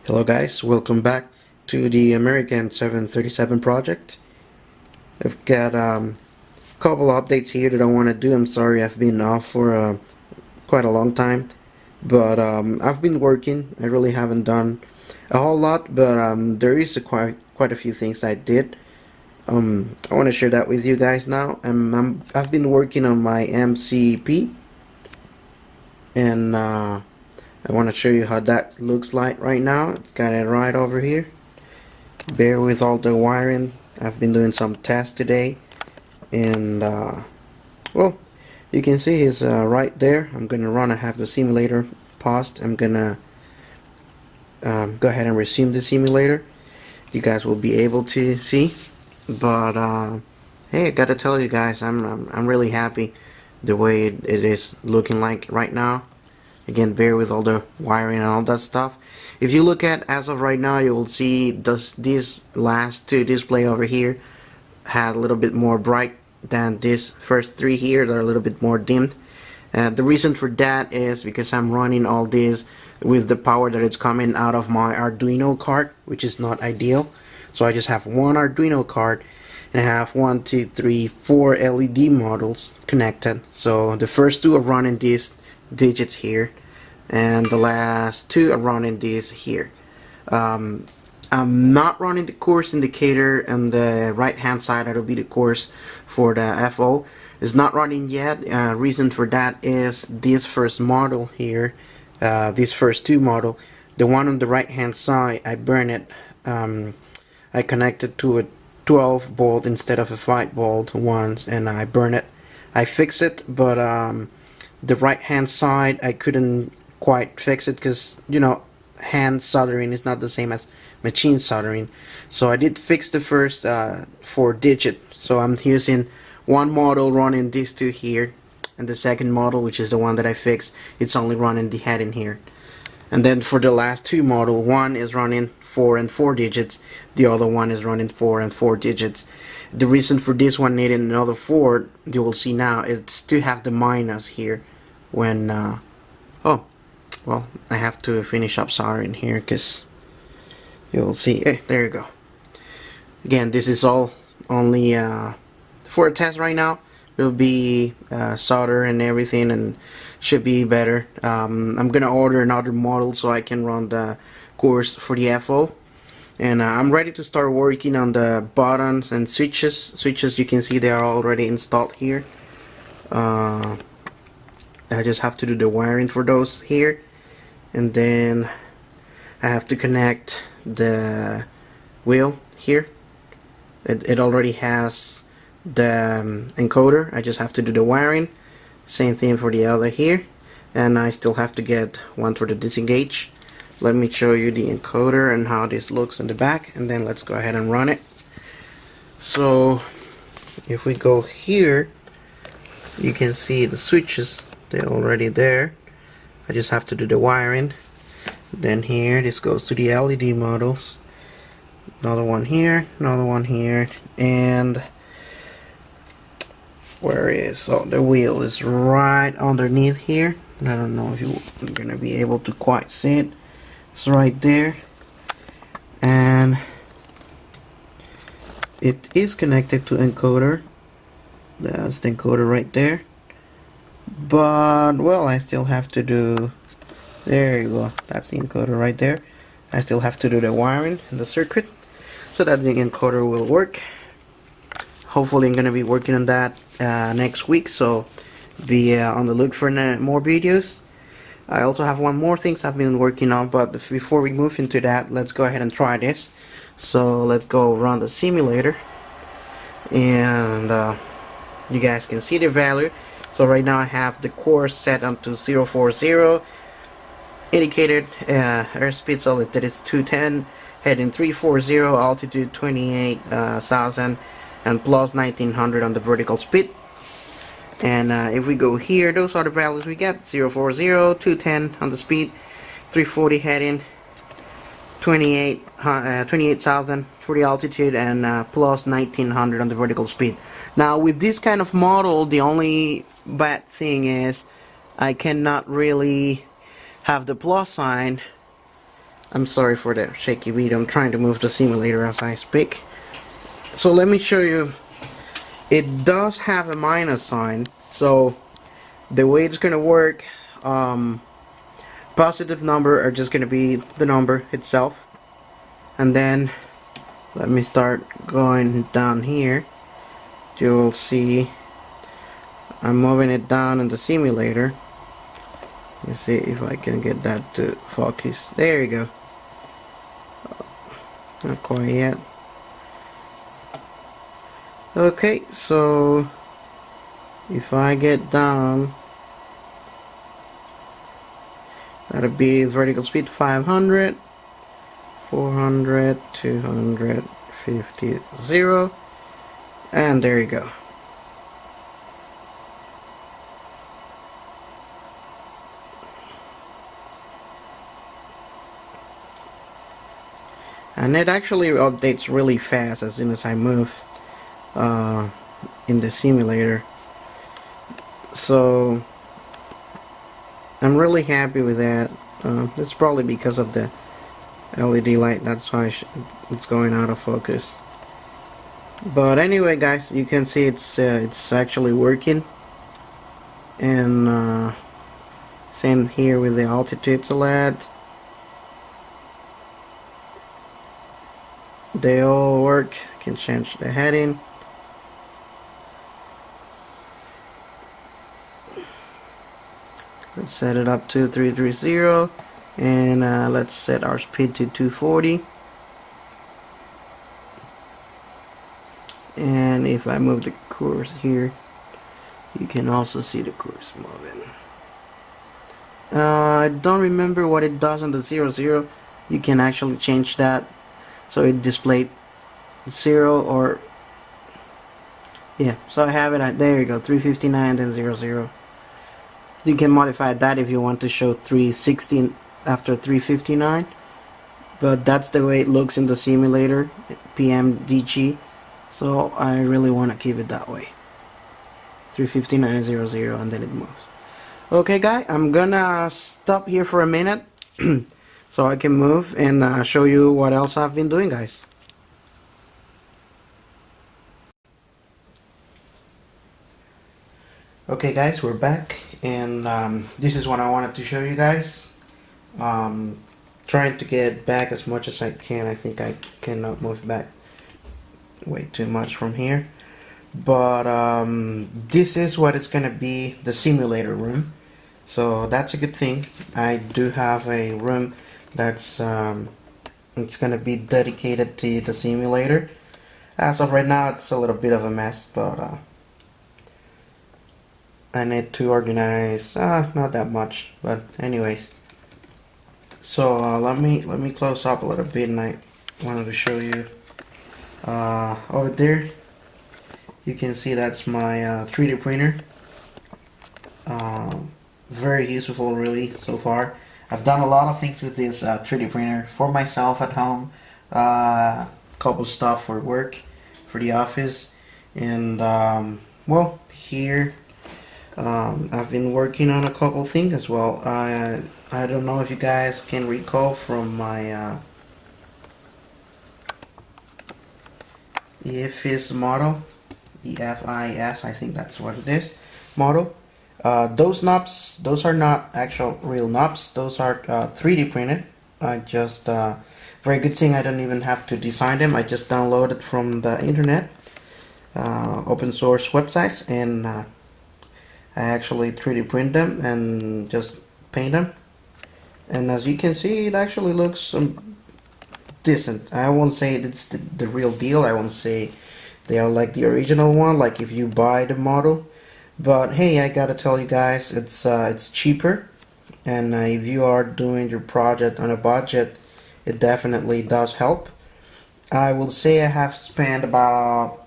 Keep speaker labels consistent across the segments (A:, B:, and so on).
A: Hello guys, welcome back to the American 737 project. I've got a couple updates here that I want to do. I'm sorry I've been off for quite a long time, but I've been working. I really haven't done a whole lot, but there is quite a few things I did. I want to share that with you guys now. I've been working on my MCP, and I want to show you how that looks like right now. It's got it right over here. Bear with all the wiring. I've been doing some tests today, and well, you can see it's right there. I'm gonna run. I have the simulator paused. I'm gonna go ahead and resume the simulator. You guys will be able to see. But hey, I gotta tell you guys, I'm really happy the way it is looking like right now. Again, bear with all the wiring and all that stuff. If you look at as of right now, you will see these last two display over here had a little bit more bright than this first three here. They're a little bit more dimmed. The reason for that is because I'm running all this with the power that it's coming out of my Arduino card, which is not ideal. So I just have one Arduino card and I have 1, 2, 3, 4 LED models connected. So the first two are running these digits here, and the last two are running these here. I'm not running the course indicator on the right hand side. That'll be the course for the FO. It's not running yet. Reason for that is this first model here, this first two model, the one on the right hand side, I burn it. I connected to a 12 volt instead of a 5 volt once, and I burn it. I fix it, but the right hand side I couldn't quite fix it because, you know, hand soldering is not the same as machine soldering. So I did fix the first 4 digit. So I'm using one model running these two here, and the second model, which is the one that I fixed, it's only running the head in here. And then for the last two model, one is running 4 and 4 digits, the other one is running 4 and 4 digits. The reason for this one needing another 4, you will see now, is to have the minus here when oh well, I have to finish up soldering here because you'll see. There you go. Again, this is all only for a test right now. It'll be solder and everything, and should be better. I'm gonna order another model so I can run the course for the FO, and I'm ready to start working on the buttons and switches. You can see they are already installed here. I just have to do the wiring for those here, and then I have to connect the wheel here. It already has the encoder. I just have to do the wiring. Same thing for the other here, and I still have to get one for the disengage. Let me show you the encoder and how this looks in the back, and then let's go ahead and run it. So if we go here, you can see the switches, they're already there. I just have to do the wiring. Then here, this goes to the LED models. Another one here, another one here, and where is, oh, the wheel is right underneath here. I don't know if you're gonna be able to quite see it. It's right there, and it is connected to encoder. That's the encoder right there. But well, I still have to do, there you go, that's the encoder right there. I still have to do the wiring and the circuit so that the encoder will work. Hopefully I'm gonna be working on that next week, so be on the look for more videos. I also have one more thing I've been working on, but before we move into that, let's go ahead and try this. So let's go run the simulator, and you guys can see the value. So right now I have the course set onto 040, indicated airspeed solid that is 210, heading 340, altitude 28,000, and plus 1900 on the vertical speed. And if we go here, those are the values we get: 040, 210 on the speed, 340 heading, 28,000 for the altitude, and plus 1900 on the vertical speed. Now with this kind of model, the only bad thing is I cannot really have the plus sign. I'm sorry for the shaky video, I'm trying to move the simulator as I speak. So let me show you. It does have a minus sign, so the way it's gonna work, positive number are just gonna be the number itself, and then let me start going down here. You'll see I'm moving it down in the simulator. Let's see if I can get that to focus. There you go. Not quite yet. Okay, so if I get down, that'll be vertical speed 500, 400, 250, 0, and there you go. And it actually updates really fast as soon as I move in the simulator. So I'm really happy with that. It's probably because of the LED light, that's why it's going out of focus. But anyway guys, you can see it's actually working. And same here with the altitude select. They all work. I can change the heading. Let's set it up to 330, and let's set our speed to 240. And if I move the course here, you can also see the course moving. I don't remember what it does on the 00. You can actually change that so it displayed 0, or yeah, so I have it. There you go, 359 then 00. You can modify that if you want to show 316 after 359, but that's the way it looks in the simulator, PMDG. So I really want to keep it that way, 359.00, and then it moves. Okay guys, I'm gonna stop here for a minute so I can move and show you what else I've been doing, guys. Okay guys, we're back, and this is what I wanted to show you guys. Trying to get back as much as I can. I think I cannot move back way too much from here, but this is what it's gonna be, the simulator room. So that's a good thing. I do have a room that's it's gonna be dedicated to the simulator. As of right now, it's a little bit of a mess, but I need to organize. Not that much, but anyways. So let me close up a little bit, and I wanted to show you over there. You can see that's my 3D printer. Very useful, really, so far. I've done a lot of things with this 3D printer for myself at home. Couple stuff for work, for the office, and well, here I've been working on a couple things as well. I don't know if you guys can recall from my EFIS model, EFIS, I think that's what it is, model. Those knobs, those are not actual real knobs, those are 3D printed. I just, very good thing I don't even have to design them, I just downloaded from the internet, open source websites, and I actually 3D print them and just paint them. And as you can see, it actually looks decent. I won't say it's the real deal, I won't say they are like the original one, like if you buy the model. But hey, I gotta tell you guys, it's cheaper, and if you are doing your project on a budget, it definitely does help. I will say I have spent about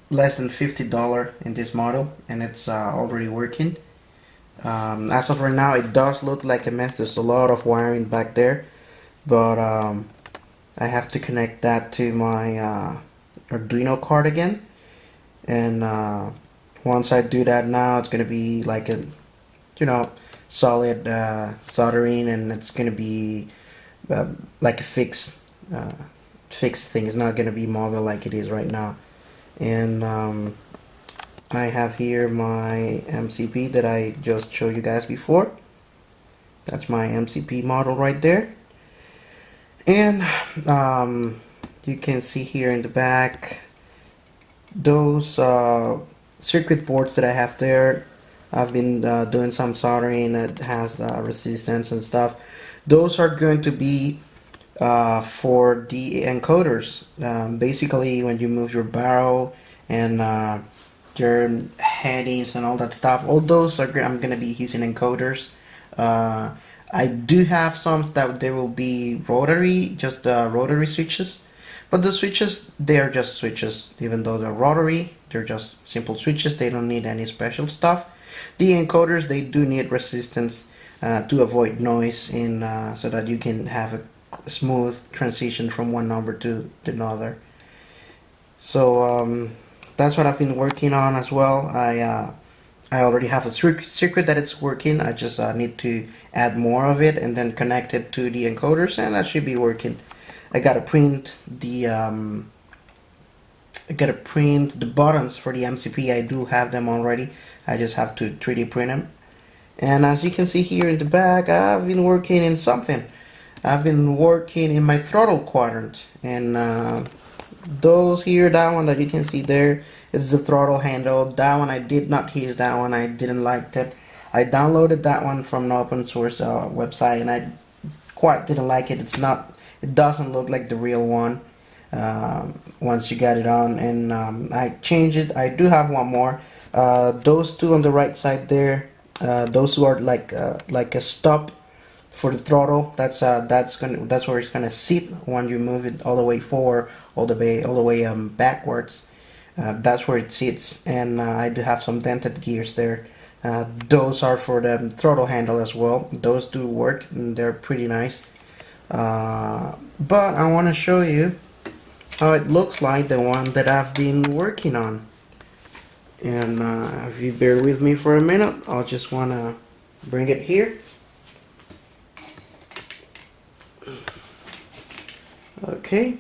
A: less than $50 in this model, and it's already working. As of right now, it does look like a mess. There's a lot of wiring back there, but I have to connect that to my Arduino card again, and once I do that now, it's gonna be like a, you know, solid soldering, and it's gonna be like a uh, fixed thing. It's not gonna be mobile like it is right now. And I have here my MCP that I just showed you guys before. That's my MCP model right there. And you can see here in the back those circuit boards that I have there. I've been doing some soldering. It has resistance and stuff. Those are going to be for the encoders. Basically, when you move your barrel and your headings and all that stuff, all those are I'm gonna be using encoders. I do have some that there will be rotary, just rotary switches, but the switches, they are just switches. Even though they're rotary, they're just simple switches. They don't need any special stuff. The encoders, they do need resistance to avoid noise, and so that you can have a smooth transition from one number to another. So that's what I've been working on as well. I already have a circuit that it's working. I just need to add more of it and then connect it to the encoders, and that should be working. I gotta print the buttons for the MCP. I do have them already. I just have to 3D print them. And as you can see here in the back, I've been working in something. I've been working in my throttle quadrant, and those here, that one that you can see there is the throttle handle. That one I did not use. That one I didn't like it. I downloaded that one from an open source website, and I quite didn't like it. It doesn't look like the real one once you got it on, and I changed it. I do have one more. Those two on the right side there, those two are like a stop for the throttle. That's where it's gonna sit when you move it all the way forward, all the way backwards. That's where it sits, and I do have some dented gears there. Those are for the throttle handle as well. Those do work, and they're pretty nice. But I want to show you how it looks like, the one that I've been working on. And if you bear with me for a minute, I'll just want to bring it here. Okay.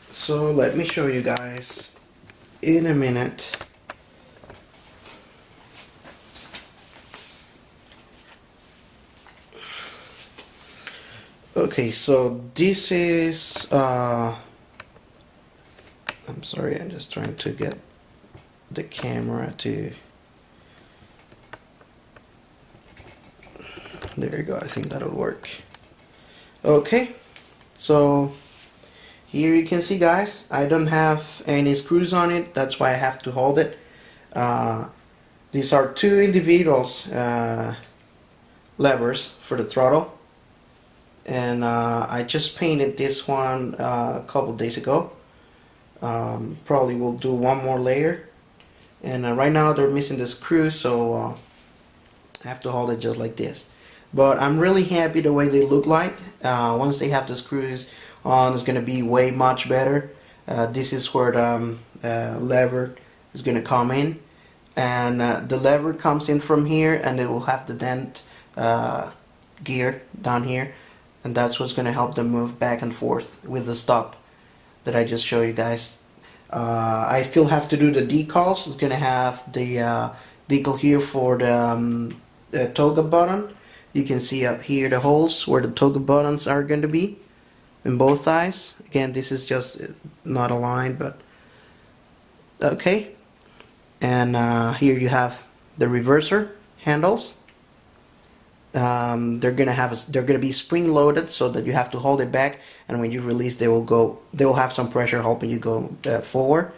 A: So let me show you guys in a minute. Okay, so this is I'm sorry, I'm just trying to get the camera to, there you go. I think that'll work. Okay, so here you can see, guys, I don't have any screws on it. That's why I have to hold it. These are two individuals levers for the throttle, and I just painted this one a couple days ago. Probably will do one more layer, and right now they're missing the screw, so I have to hold it just like this. But I'm really happy the way they look like. Once they have the screws on, it's gonna be way much better. This is where the lever is gonna come in, and the lever comes in from here, and it will have the dent gear down here, and that's what's gonna help them move back and forth with the stop that I just showed you guys. I still have to do the decals. It's gonna have the decal here for the toga button. You can see up here the holes where the toga buttons are going to be in both eyes. Again, this is just not aligned, but okay. And here you have the reverser handles. They're gonna be spring loaded, so that you have to hold it back, and when you release, they will have some pressure helping you go forward.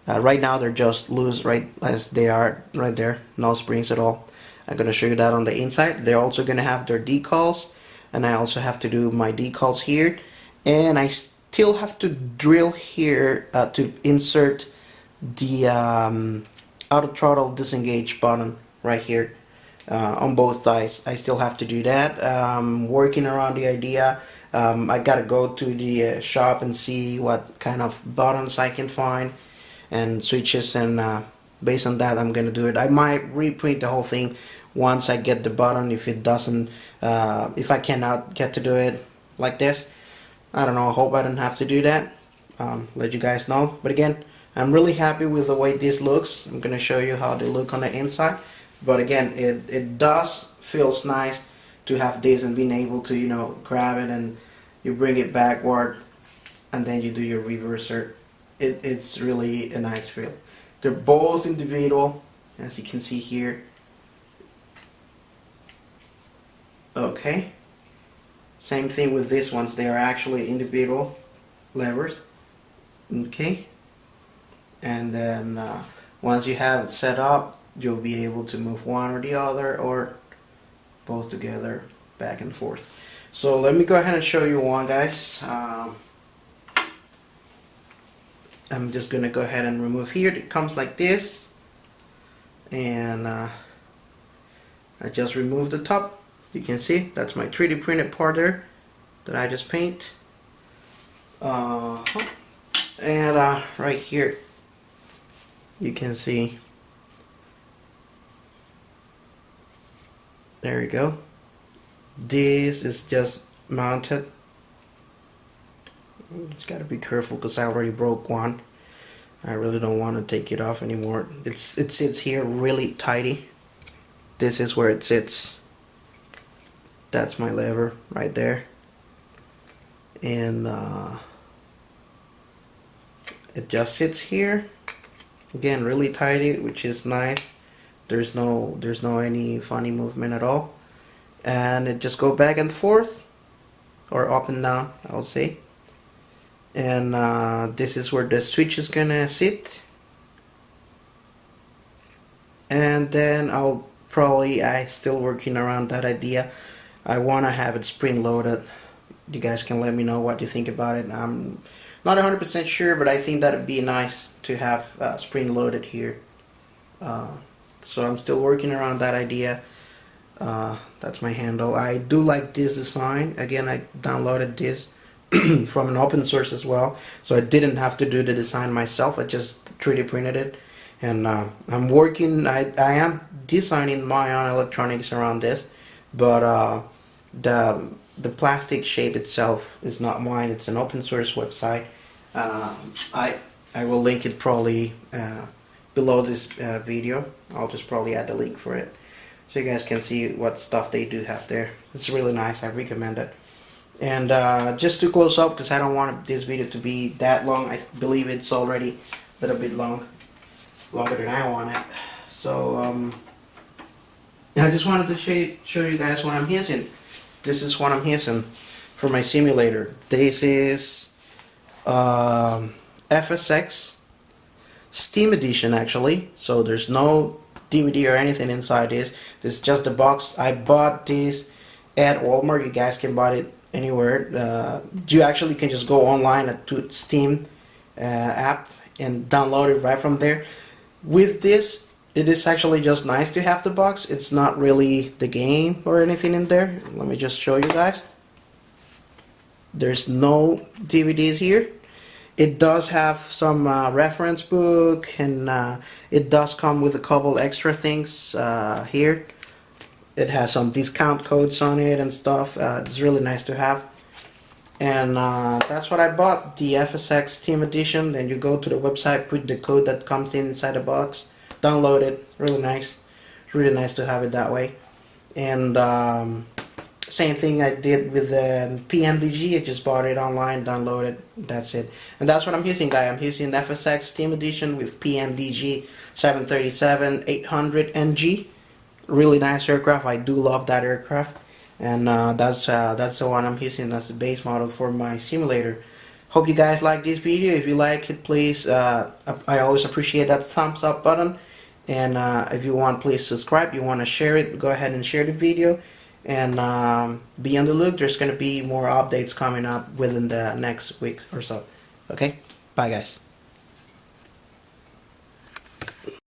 A: Right now they're just loose, right as they are right there, no springs at all. I'm gonna show you that on the inside. They're also gonna have their decals, and I also have to do my decals here, and I still have to drill here to insert the auto throttle disengage button right here. on both sides. I still have to do that. Working around the idea. I gotta go to the shop and see what kind of buttons I can find and switches, and based on that I'm gonna do it. I might reprint the whole thing once I get the button. If it doesn't, if I cannot get to do it like this, I don't know, I hope I don't have to do that. Let you guys know. But again, I'm really happy with the way this looks. I'm gonna show you how they look on the inside. But again, it does feels nice to have this and being able to, you know, grab it and you bring it backward and then you do your reverser. It's really a nice feel. They're both individual, as you can see here. Okay, same thing with these ones. They are actually individual levers. Okay, and then once you have it set up, you'll be able to move one or the other or both together back and forth. So let me go ahead and show you one, guys. I'm just gonna go ahead and remove here. It comes like this, and I just removed the top. You can see that's my 3D printed part there that I just paint. And right here you can see, there you go, this is just mounted. It's got to be careful because I already broke one. I really don't want to take it off anymore. It sits here really tighty. This is where it sits. That's my lever right there, and it just sits here again really tidy, which is nice. There's no any funny movement at all, and it just go back and forth or up and down, I'll say. And this is where the switch is gonna sit, and then I still working around that idea. I want to have it spring loaded. You guys can let me know what you think about it. I'm not 100% sure, but I think that would be nice to have spring loaded here. So I'm still working around that idea. That's my handle. I do like this design. Again, I downloaded this from an open source as well, so I didn't have to do the design myself. I just 3D printed it, and I'm working. I am designing my own electronics around this, but the plastic shape itself is not mine. It's an open source website. I will link it probably below this video. I'll just probably add the link for it so you guys can see what stuff they do have there. It's really nice. I recommend it. And just to close up, because I don't want this video to be that long. I believe it's already a little bit longer than I want it. So I just wanted to show you guys what I'm using. This is what I'm using for my simulator. This is FSX Steam Edition, actually. So there's no DVD or anything inside this. This is just a box. I bought this at Walmart. You guys can buy it anywhere. You actually can just go online to Steam app and download it right from there. With this, it is actually just nice to have the box. It's not really the game or anything in there. Let me just show you guys. There's no DVDs here. It does have some reference book, and it does come with a couple extra things here. It has some discount codes on it and stuff. It's really nice to have. And that's what I bought, the FSX Steam Edition. Then you go to the website, put the code that comes inside the box, download it. Really nice. Really nice to have it that way. And same thing I did with the PMDG. I just bought it online, downloaded. That's it. And that's what I'm using, guys. I'm using FSX Steam Edition with PMDG 737-800NG. Really nice aircraft. I do love that aircraft. And that's the one I'm using as the base model for my simulator. Hope you guys like this video. If you like it, please, I always appreciate that thumbs up button. And if you want, please subscribe. You want to share it, go ahead and share the video. And be on the look. There's going to be more updates coming up within the next weeks or so. Okay? Bye, guys.